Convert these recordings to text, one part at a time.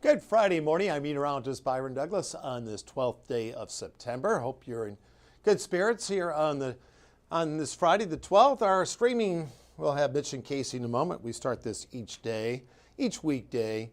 Good Friday morning. I'm meteorologist Byron Douglas on this 12th day of September. Hope you're in good spirits here on this Friday the 12th. Our streaming, we'll have Mitch and Casey in a moment. We start this each weekday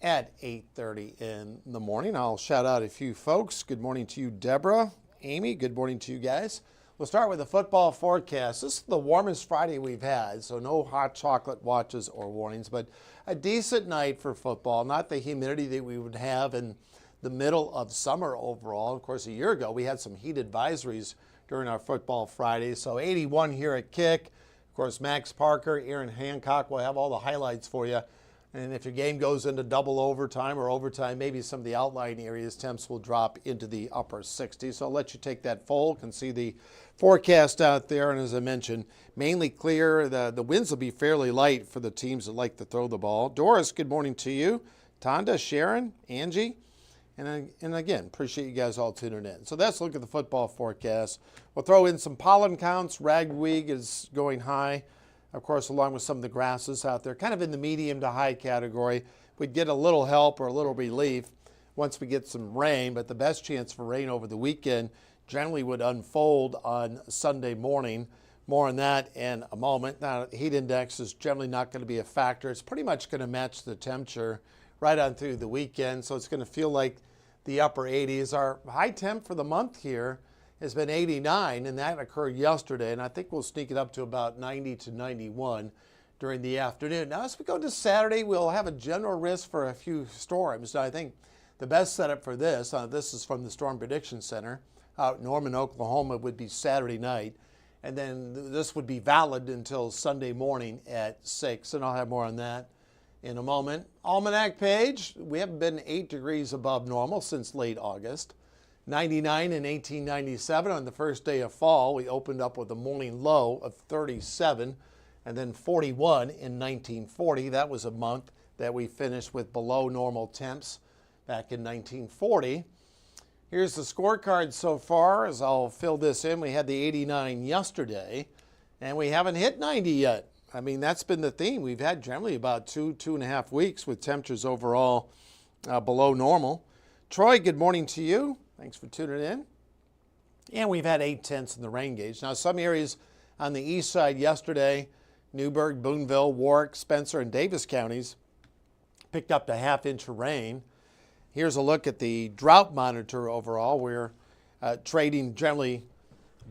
at 8:30 in the morning. I'll shout out a few folks. Good morning to you, Deborah, Amy. Good morning to you guys. We'll start with the football forecast. This is the warmest Friday we've had, so no hot chocolate watches or warnings, but a decent night for football, not the humidity that we would have in the middle of summer overall. Of course, a year ago, we had some heat advisories during our football Friday, so 81 here at Kick. Of course, Max Parker, Aaron Hancock will have all the highlights for you. And if your game goes into double overtime or overtime, maybe some of the outlying areas, temps will drop into the upper 60s. So I'll let you take that full. Can see the forecast out there. And as I mentioned, mainly clear. The winds will be fairly light for the teams that like to throw the ball. Doris, good morning to you. Tonda, Sharon, Angie. And again, appreciate you guys all tuning in. So let's look at the football forecast. We'll throw in some pollen counts. Ragweed is going high. Of course, along with some of the grasses out there, kind of in the medium to high category. We'd get a little help or a little relief once we get some rain, but the best chance for rain over the weekend generally would unfold on Sunday morning. More on that in a moment. Now, heat index is generally not going to be a factor. It's pretty much going to match the temperature right on through the weekend, so it's going to feel like the upper 80s. Our high temp for the month here has been 89, and that occurred yesterday, and I think we'll sneak it up to about 90 to 91 during the afternoon. Now, as we go to Saturday, we'll have a general risk for a few storms. Now, I think the best setup for this is from the Storm Prediction Center out in Norman, Oklahoma, would be Saturday night, and then this would be valid until Sunday morning at 6, and I'll have more on that in a moment. Almanac page, we haven't been 8 degrees above normal since late August. 99 in 1897 on the first day of fall. We opened up with a morning low of 37 and then 41 in 1940. That was a month that we finished with below normal temps back in 1940. Here's the scorecard so far as I'll fill this in. We had the 89 yesterday and we haven't hit 90 yet. I mean, that's been the theme. We've had generally about two and a half weeks with temperatures overall below normal. Troy, good morning to you. Thanks for tuning in. And we've had 8/10 in the rain gauge. Now, some areas on the east side yesterday, Newburgh, Boonville, Warwick, Spencer, and Davis counties picked up to half-inch of rain. Here's a look at the drought monitor overall. We're trading generally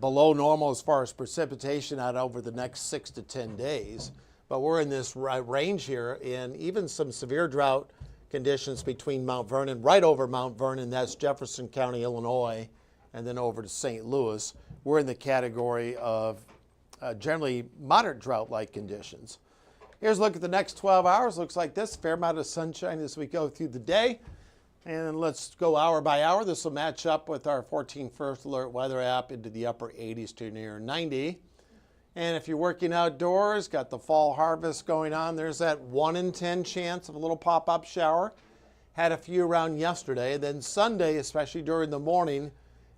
below normal as far as precipitation out over the next 6 to 10 days. But we're in this range here, and even some severe drought conditions between Mount Vernon, right over Mount Vernon, that's Jefferson County, Illinois, and then over to St. Louis. We're in the category of generally moderate drought-like conditions. Here's a look at the next 12 hours. Looks like this, fair amount of sunshine as we go through the day. And let's go hour by hour. This will match up with our 14 First Alert weather app into the upper 80s to near 90. And if you're working outdoors, got the fall harvest going on, there's that 1 in 10 chance of a little pop-up shower. Had a few around yesterday. Then Sunday, especially during the morning,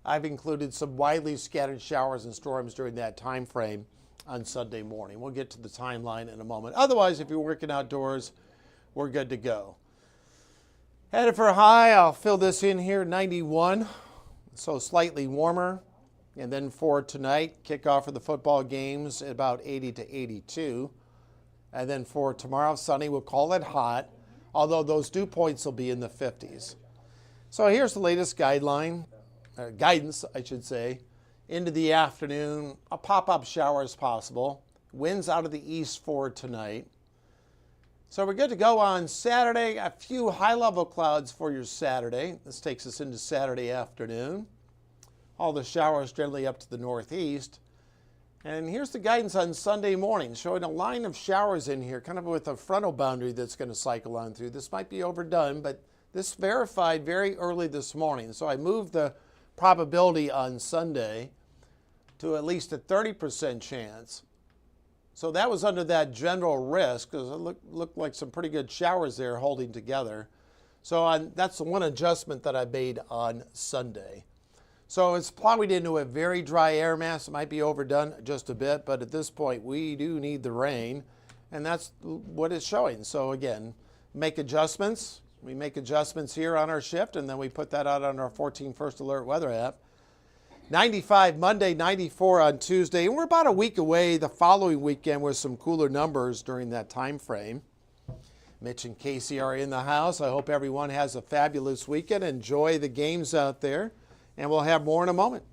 I've included some widely scattered showers and storms during that time frame on Sunday morning. We'll get to the timeline in a moment. Otherwise, if you're working outdoors, we're good to go. Headed for a high, I'll fill this in here, 91, so slightly warmer. And then for tonight, kickoff of the football games at about 80 to 82. And then for tomorrow, sunny, we'll call it hot, although those dew points will be in the 50s. So here's the latest guidance, I should say. Into the afternoon, a pop-up shower is possible. Winds out of the east for tonight. So we're good to go on Saturday. A few high-level clouds for your Saturday. This takes us into Saturday afternoon. All the showers generally up to the northeast. And here's the guidance on Sunday morning, showing a line of showers in here, kind of with a frontal boundary that's going to cycle on through. This might be overdone, but this verified very early this morning. So I moved the probability on Sunday to at least a 30% chance. So that was under that general risk, because it looked like some pretty good showers there holding together. So that's the one adjustment that I made on Sunday. So it's plowing into a very dry air mass. It might be overdone just a bit, but at this point we do need the rain, and that's what it's showing. So again, make adjustments. We make adjustments here on our shift, and then we put that out on our 14 First Alert weather app. 95 Monday, 94 on Tuesday, and we're about a week away the following weekend with some cooler numbers during that time frame. Mitch and Casey are in the house. I hope everyone has a fabulous weekend. Enjoy the games out there, and we'll have more in a moment.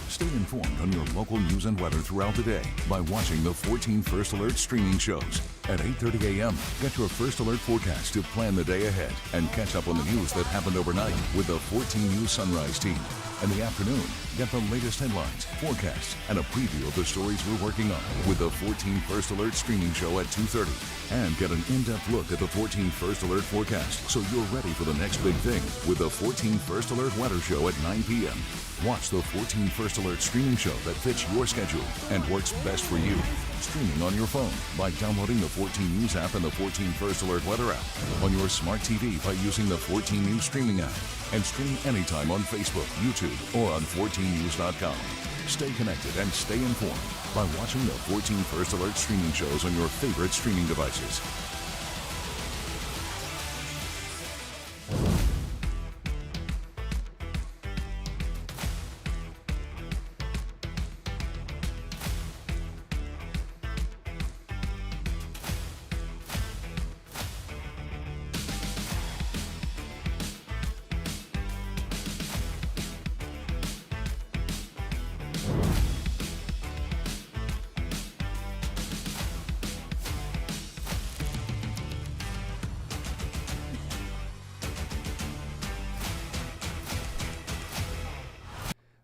Stay informed on your local news and weather throughout the day by watching the 14 First Alert streaming shows. At 8:30 a.m., get your First Alert forecast to plan the day ahead and catch up on the news that happened overnight with the 14 News Sunrise team. In the afternoon, get the latest headlines, forecasts, and a preview of the stories we're working on with the 14 First Alert streaming show at 2:30. And get an in-depth look at the 14 First Alert forecast so you're ready for the next big thing with the 14 First Alert weather show at 9 p.m. Watch the 14 First Alert streaming show that fits your schedule and works best for you. Streaming on your phone by downloading the 14 News app and the 14 First Alert weather app. On your smart TV by using the 14 News streaming app. And stream anytime on Facebook, YouTube, or on 14news.com. Stay connected and stay informed by watching the 14 First Alert streaming shows on your favorite streaming devices.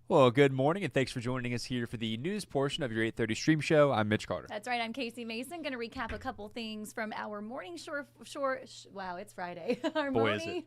Well, good morning, and thanks for joining us here for the news portion of your 8:30 stream show. I'm Mitch Carter. That's right. I'm Casey Mason. Going to recap a couple things from our morning wow, it's Friday. Our morning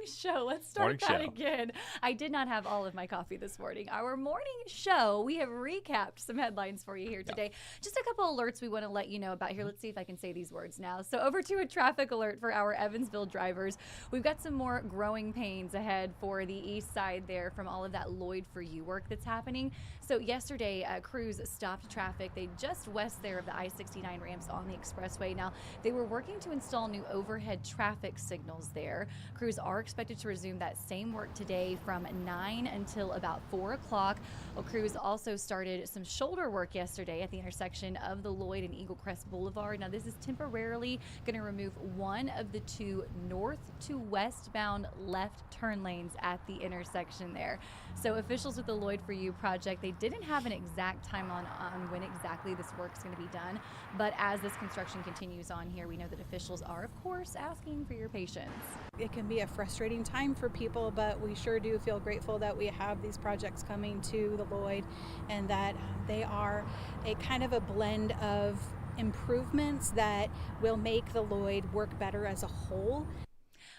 show. Let's start again. I did not have all of my coffee this morning. Our morning show, we have recapped some headlines for you here today. Just a couple alerts we want to let you know about here. Let's see if I can say these words now. So over to a traffic alert for our Evansville drivers. We've got some more growing pains ahead for the east side there from all of that Lloyd for You work that's happening. So yesterday, crews stopped traffic. They just west there of the I-69 ramps on the expressway. Now, they were working to install new overhead traffic signals there. Crews are expected to resume that same work today from 9 until about 4 o'clock. Well, crews also started some shoulder work yesterday at the intersection of the Lloyd and Eagle Crest Boulevard. Now, this is temporarily going to remove one of the two north to westbound left turn lanes at the intersection there. So officials with the Lloyd for You project, they didn't have an exact time on when exactly this work's going to be done. But as this construction continues on here, we know that officials are, of course, asking for your patience. It can be a frustrating time for people, but we sure do feel grateful that we have these projects coming to the Lloyd and that they are a kind of a blend of improvements that will make the Lloyd work better as a whole.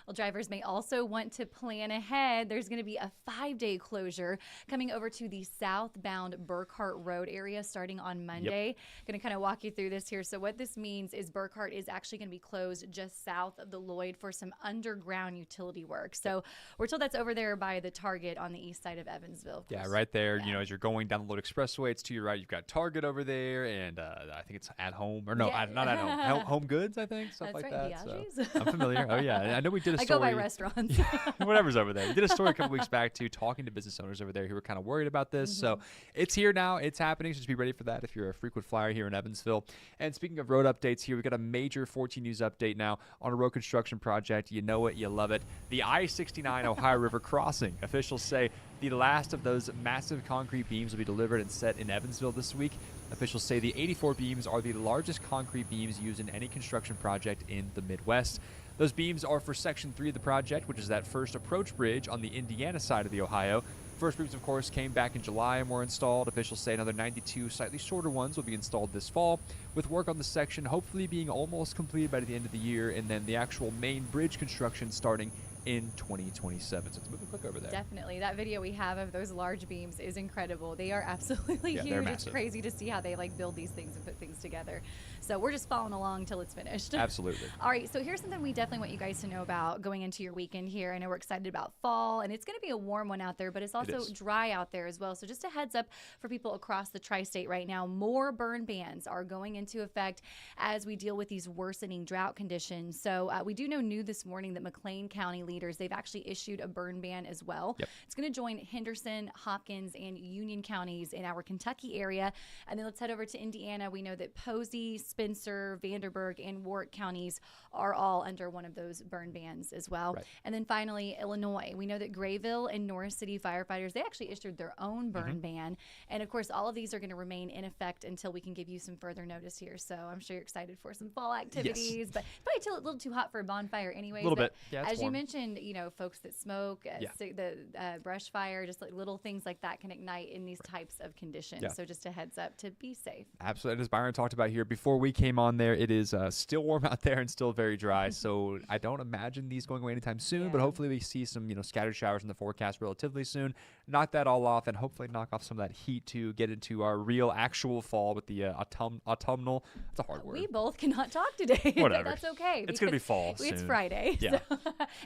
Well, drivers may also want to plan ahead. There's going to be a 5-day closure coming over to the southbound Burkhart Road area starting on Monday. Going to kind of walk you through this here. So what this means is Burkhart is actually going to be closed just south of the Lloyd for some underground utility work. So we're told that's over there by the Target on the east side of Evansville. Yeah, right there. Yeah. You know, as you're going down the Lloyd Expressway, it's to your right. You've got Target over there, and I think it's At Home. Or no, not At Home. Home Goods, I think. Stuff that's like right, that. So I'm familiar. Oh, yeah. I know we did a story. I go by restaurants. Whatever's over there. We did a story a couple weeks back, too, talking to business owners over there who were kind of worried about this. So it's here now. It's happening. So just be ready for that if you're a frequent flyer here in Evansville. And speaking of road updates here, we've got a major 14 News update now on a road construction project. You know it. You love it. The I-69 Ohio River crossing. Officials say the last of those massive concrete beams will be delivered and set in Evansville this week. Officials say the 84 beams are the largest concrete beams used in any construction project in the Midwest. Those beams are for Section 3 of the project, which is that first approach bridge on the Indiana side of the Ohio. First beams, of course, came back in July and were installed. Officials say another 92 slightly shorter ones will be installed this fall, with work on the section hopefully being almost completed by the end of the year, and then the actual main bridge construction starting in 2027. So it's moving quick over there. Definitely. That video we have of those large beams is incredible. They are absolutely Yeah, huge. they're It's massive. crazy to see how they like build these things and put things together. So we're just following along till it's finished. Absolutely. All right, so here's something we definitely want you guys to know about going into your weekend here. I know we're excited about fall, and it's going to be a warm one out there, but it's also is. dry out there as well. So just a heads up for people across the tri-state right now, more burn bans are going into effect as we deal with these worsening drought conditions. So we do know new this morning that McLean County leaders, they've actually issued a burn ban as well. Yep. It's going to join Henderson, Hopkins, and Union counties in our Kentucky area. And then let's head over to Indiana. We know that Posey, Spencer, Vanderburgh, and Warwick counties are all under one of those burn bans as well. Right. And then finally, Illinois. We know that Grayville and Norris City firefighters, they actually issued their own burn ban. And of course, all of these are going to remain in effect until we can give you some further notice here. So I'm sure you're excited for some fall activities, but it's probably a little too hot for a bonfire anyways. Little but bit. Yeah, it's as warm. you mentioned, folks that smoke, Yeah. the brush fire, just like little things like that can ignite in these types of conditions. Yeah. So just a heads up to be safe. Absolutely. As Byron talked about here before we came on there, it is still warm out there and still very dry. So I don't imagine these going away anytime soon, but Yeah. hopefully we see some, scattered showers in the forecast relatively soon. Knock that all off and hopefully knock off some of that heat to get into our real actual fall with the autumnal. It's a hard word. We both cannot talk today. but Whatever. That's okay. It's gonna be because fall It's soon. Friday. Yeah. So,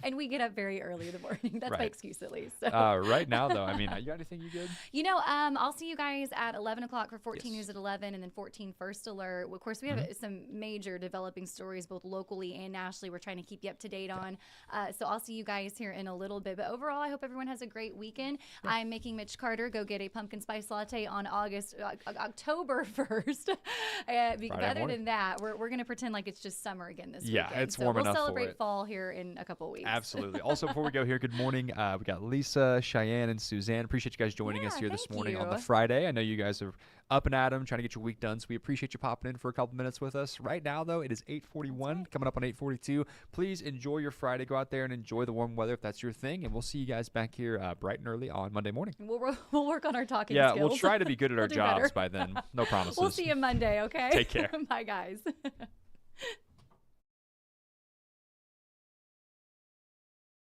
and we get up very early in the morning. That's my Right. excuse at least. So. Right now, though, I mean, you got anything you good? I'll see you guys at 11 o'clock for 14 Yes. News at 11 and then 14 First Alert. Of course, we have some major developing stories both locally and nationally we're trying to keep you up to date on. So I'll see you guys here in a little bit. But overall, I hope everyone has a great weekend. I'm making Mitch Carter go get a pumpkin spice latte on October 1st. But other morning. than that, we're going to pretend like it's just summer again this Yeah, weekend. it's So warm we'll enough for celebrate it. fall here in a couple weeks. Absolutely. Also, before we go here, good morning. We got Lisa, Cheyenne, and Suzanne. Appreciate you guys joining us Yeah, here this thank morning on the you. Friday. I know you guys are up and at 'em, trying to get your week done, so we appreciate you popping in for a couple minutes with us. Right now, though, it is 8:41, coming up on 8:42. Please enjoy your Friday. Go out there and enjoy the warm weather if that's your thing, and we'll see you guys back here bright and early on Monday morning. We'll work on our talking Yeah, skills. we'll try to be good at our We'll do jobs better. by then. No promises. We'll see you Monday, okay? Take care. Bye, guys.